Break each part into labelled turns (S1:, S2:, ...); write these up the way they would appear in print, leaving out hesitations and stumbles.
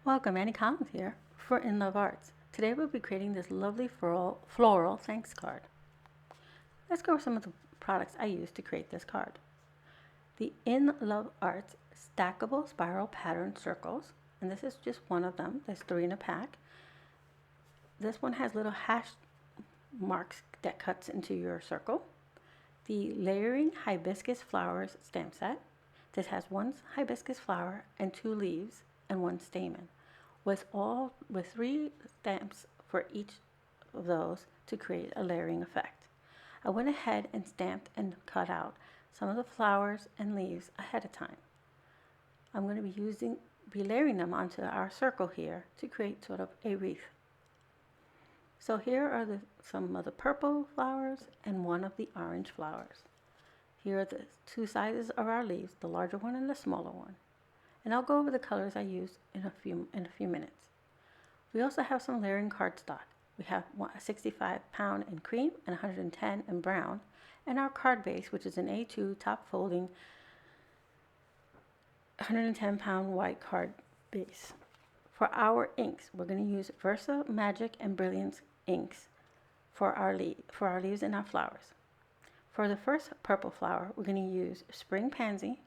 S1: Welcome, Annie Collins here for In Love Arts. Today we'll be creating this lovely floral thanks card. Let's go over some of the products I used to create this card. The In Love Arts Stackable Spiral Pattern Circles, and this is just one of them. There's 3 in a pack. This one has little hash marks that cuts into your circle. The Layering Hibiscus Flowers stamp set. This has 1 hibiscus flower and 2 leaves and 1 stamen, with 3 stamps for each of those to create a layering effect. I went ahead and stamped and cut out some of the flowers and leaves ahead of time. I'm going to be layering them onto our circle here to create sort of a wreath. So here are some of the purple flowers and 1 of the orange flowers. Here are the 2 sizes of our leaves, the larger one and the smaller one. And I'll go over the colors I used in a few minutes. We also have some layering cardstock. We have a 65-pound in cream and 110 in brown, and our card base, which is an A2 top folding 110-pound white card base. For our inks, we're going to use VersaMagic and Brilliance inks for our leaves and our flowers. For the first purple flower, we're going to use Spring Pansy,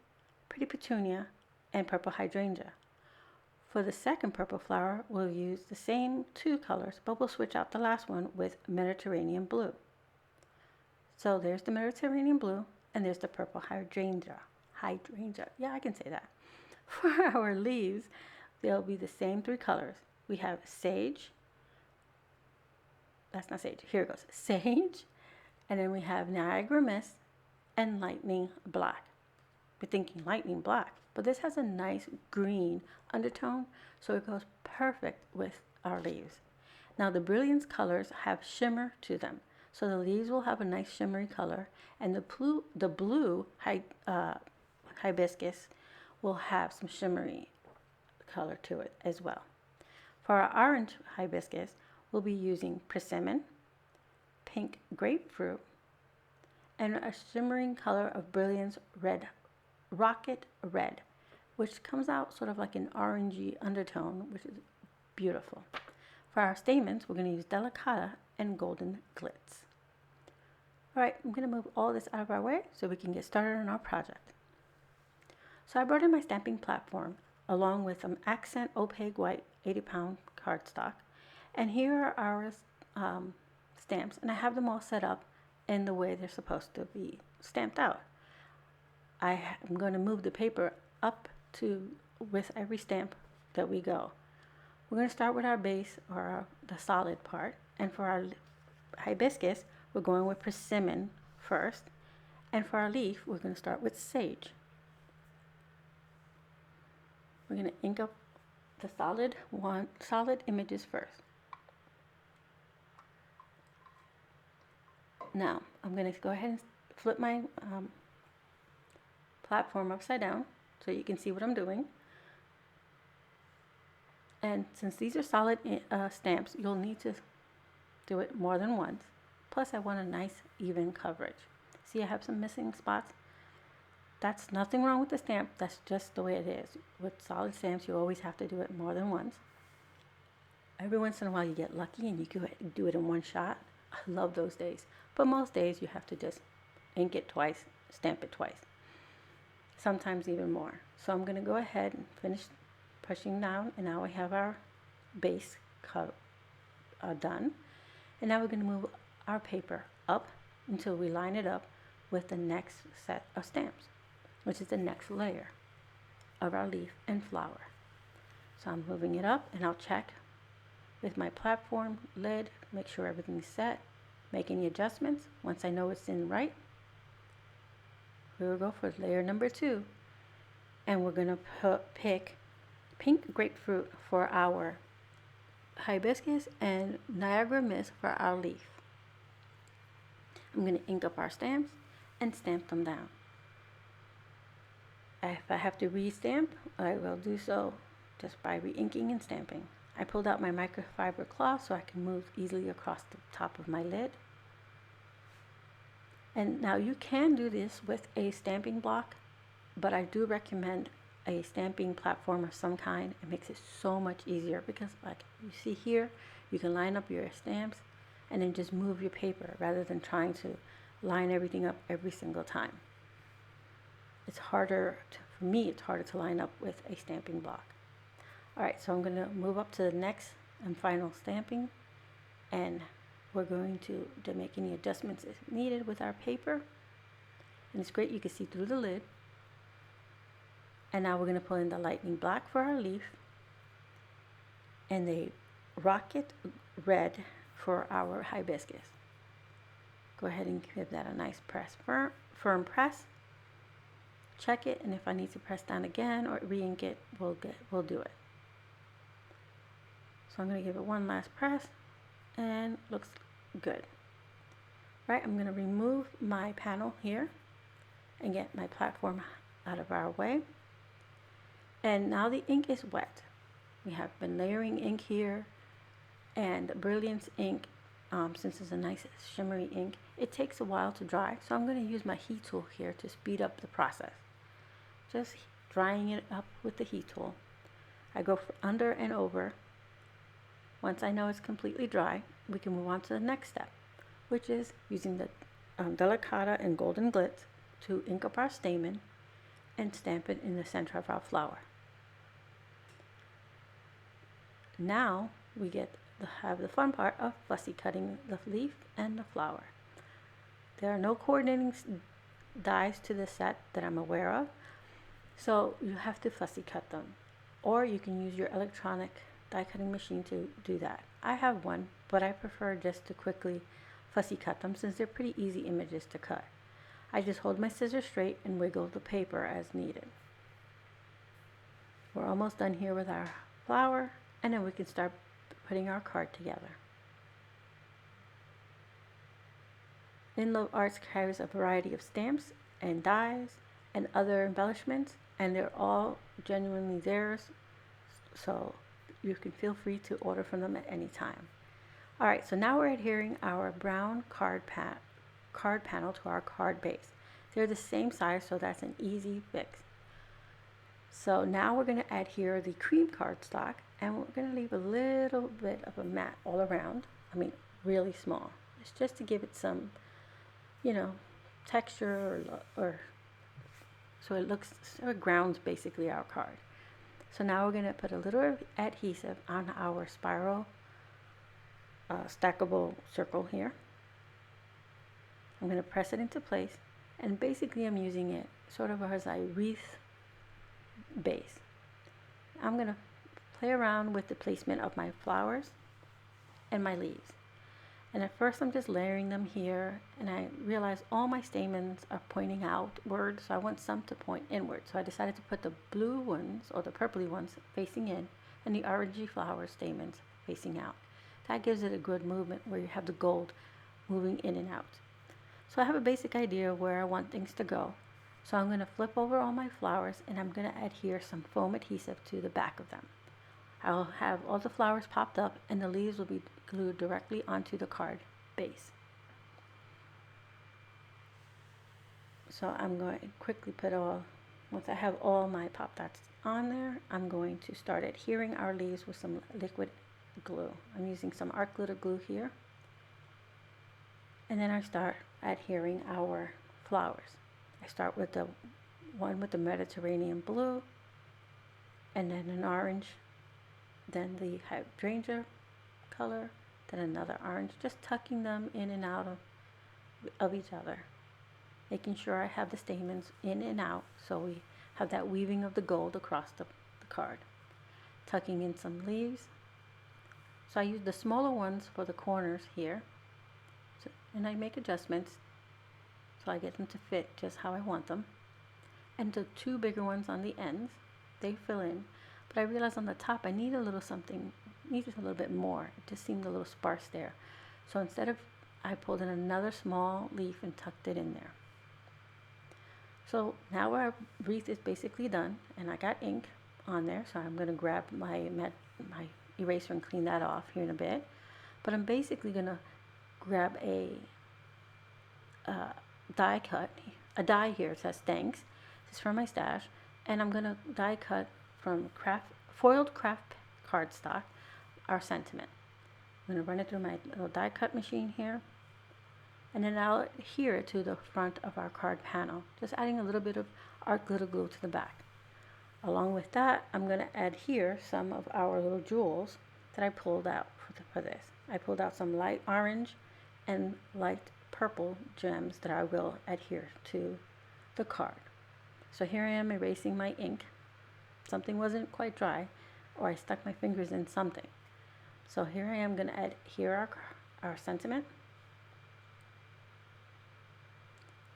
S1: Pretty Petunia, and Purple Hydrangea. For the second purple flower, we'll use the same 2 colors, but we'll switch out the last one with Mediterranean Blue. So there's the Mediterranean Blue, and there's the Purple Hydrangea. Yeah, I can say that. For our leaves, they'll be the same 3 colors. We have Sage. That's not Sage. Here it goes. Sage. And then we have Niagara Mist and Lightning Black. We're thinking Lightning Black, but this has a nice green undertone, so it goes perfect with our leaves. Now the Brilliance colors have shimmer to them, so the leaves will have a nice shimmery color, and the blue hibiscus will have some shimmery color to it as well. For our orange hibiscus, we'll be using Persimmon, pink Grapefruit, and a shimmering color of Brilliance Rocket Red, which comes out sort of like an orangey undertone, which is beautiful. For our stamens, we're going to use Delicata and Golden Glitz. Alright, I'm going to move all this out of our way so we can get started on our project. So I brought in my stamping platform along with some accent opaque white 80-pound cardstock, and here are our stamps, and I have them all set up in the way they're supposed to be stamped out. I'm going to move the paper up with every stamp that we go. We're going to start with our base, or the solid part, and for our hibiscus, we're going with Persimmon first, and for our leaf, we're going to start with Sage. We're going to ink up the solid images first. Now, I'm going to go ahead and flip my platform upside down so you can see what I'm doing. And since these are solid stamps, you'll need to do it more than once. Plus, I want a nice even coverage. See, I have some missing spots. That's nothing wrong with the stamp. That's just the way it is. With solid stamps, you always have to do it more than once. Every once in a while, you get lucky and you do it in one shot. I love those days. But most days, you have to just ink it twice, stamp it twice. Sometimes even more. So I'm going to go ahead and finish pushing down, and now we have our base done. And now we're going to move our paper up until we line it up with the next set of stamps, which is the next layer of our leaf and flower. So I'm moving it up, and I'll check with my platform lid, make sure everything's set, make any adjustments. Once I know it's in right, we'll go for layer number 2, and we're going to pick pink Grapefruit for our hibiscus and Niagara Mist for our leaf. I'm going to ink up our stamps and stamp them down. If I have to re-stamp, I will do so just by re-inking and stamping. I pulled out my microfiber cloth so I can move easily across the top of my lid. And now you can do this with a stamping block, but I do recommend a stamping platform of some kind, it makes it so much easier, because like you see here, you can line up your stamps and then just move your paper rather than trying to line everything up every single time. It's harder for me, it's harder to line up with a stamping block. All right, so I'm going to move up to the next and final stamping, and we're going to make any adjustments if needed with our paper. And it's great, you can see through the lid. And now we're going to pull in the lightning black for our leaf and the rocket red for our hibiscus. Go ahead and give that a nice press, firm press. Check it, and if I need to press down again or re-ink it, we'll do it. So I'm going to give it one last press, and looks good. Right, I'm going to remove my panel here and get my platform out of our way. And now the ink is wet. We have been layering ink here, and Brilliance ink, since it's a nice shimmery ink, it takes a while to dry. So I'm going to use my heat tool here to speed up the process. Just drying it up with the heat tool. I go under and over. Once I know it's completely dry, we can move on to the next step, which is using the Delicata and Golden Glitz to ink up our stamen and stamp it in the center of our flower. Now we have the fun part of fussy cutting the leaf and the flower. There are no coordinating dies to the set that I'm aware of, so you have to fussy cut them, or you can use your electronic die cutting machine to do that. I have one, but I prefer just to quickly fussy cut them since they're pretty easy images to cut. I just hold my scissors straight and wiggle the paper as needed. We're almost done here with our flower, and then we can start putting our card together. In Love Arts carries a variety of stamps and dies and other embellishments, and they're all genuinely theirs, so you can feel free to order from them at any time. All right, so now we're adhering our brown card panel to our card base. They're the same size, so that's an easy fix. So now we're going to adhere the cream cardstock, and we're going to leave a little bit of a mat all around. I mean, really small. It's just to give it some, texture or so it looks, so it grounds basically our card. So now we're going to put a little adhesive on our spiral stackable circle here. I'm going to press it into place, and basically I'm using it sort of as a wreath base. I'm going to play around with the placement of my flowers and my leaves. And at first I'm just layering them here, and I realize all my stamens are pointing outward, so I want some to point inward. So I decided to put the blue ones, or the purpley ones, facing in, and the orangey flower stamens facing out. That gives it a good movement where you have the gold moving in and out. So I have a basic idea of where I want things to go. So I'm going to flip over all my flowers, and I'm going to adhere some foam adhesive to the back of them. I'll have all the flowers popped up, and the leaves will be glued directly onto the card base. So I'm going to quickly once I have all my pop dots on there, I'm going to start adhering our leaves with some liquid glue. I'm using some art glitter glue here. And then I start adhering our flowers. I start with the one with the Mediterranean blue, and then an orange, then the hydrangea color, then another orange, just tucking them in and out of each other, making sure I have the stamens in and out so we have that weaving of the gold across the card. Tucking in some leaves. So I use the smaller ones for the corners here, and I make adjustments so I get them to fit just how I want them. And the two bigger ones on the ends, they fill in. But I realized on the top I need a little bit more. It just seemed a little sparse there. So I pulled in another small leaf and tucked it in there. So now our wreath is basically done, and I got ink on there, so I'm going to grab my eraser and clean that off here in a bit. But I'm basically going to grab a die here. It says thanks. This is from my stash. And I'm going to die cut from foiled Kraft cardstock our sentiment. I'm going to run it through my little die cut machine here, and then I'll adhere it to the front of our card panel, just adding a little bit of art glitter glue to the back. Along with that, I'm going to adhere some of our little jewels that I pulled out for this. I pulled out some light orange and light purple gems that I will adhere to the card. So here I am erasing my ink. Something wasn't quite dry, or I stuck my fingers in something. So here I am going to adhere our sentiment.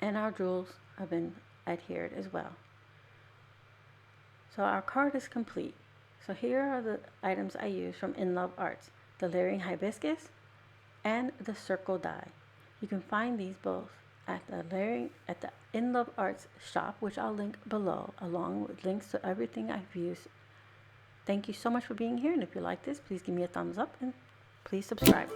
S1: And our jewels have been adhered as well. So our card is complete. So here are the items I use from In Love Arts: the layering hibiscus and the circle die. You can find these both at the In Love Arts shop, which I'll link below, along with links to everything I've used. Thank you so much for being here, and if you like this, please give me a thumbs up and please subscribe.